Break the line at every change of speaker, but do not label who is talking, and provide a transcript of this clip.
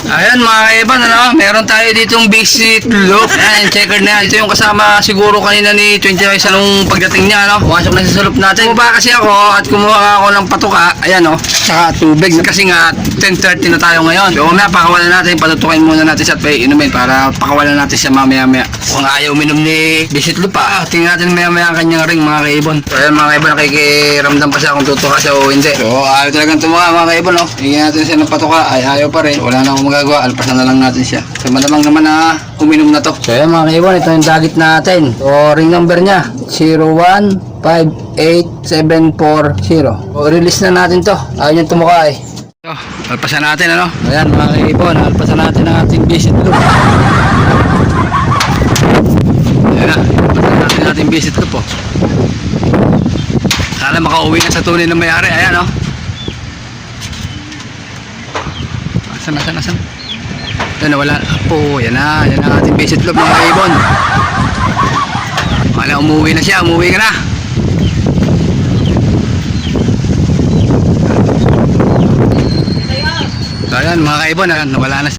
Ayan mga kaiban, ano, meron tayo ditong visit loop. Ayan, checker na yan. Ito yung kasama siguro kanina ni 25 nung pagdating niya, no? Pumasok na sa loop natin. Bumaba kasi ako at kumuha ako ng patuka. Ayan, no? Saka tubig. Kasi nga, 10:30 na tayo ngayon. So, mamaya pakawalan natin. Patutukin muna natin siya at inumin para pakawalan natin siya mamaya-maya. Kung ayaw uminom ni visit loop pa, tingnan natin mamaya ang kanyang ring mga kaibon. So, ayan mga kaibon, nakikiramdam pa siya kung tutuka siya o hindi. So, ayaw talagang tumuha mga kaibon, no? Hingin natin siya ng patuka. Ay, ayaw pa rin. Wala na akong magagawa. Alpasan na lang natin siya. So, malamang naman na uminom na to. So, ayan mga kaibon, ito yung target natin. So, ring number niya, 01587440. So, release na natin to. Ayaw niyang tumuka eh. So, alpasan natin ano. Ayan mga kaibon, alpasan natin ang ating visit loop. Ayan na, alpasan natin ang ating visit loop po. Sana makauwi na sa tunay na mayari. Ayan o. Asan? Yan, wala po. Yan na ang ating visit loop mga kaibon. Wala, umuwi na siya. Umuwi ka na. So ayan mga kaibon, wala na siya.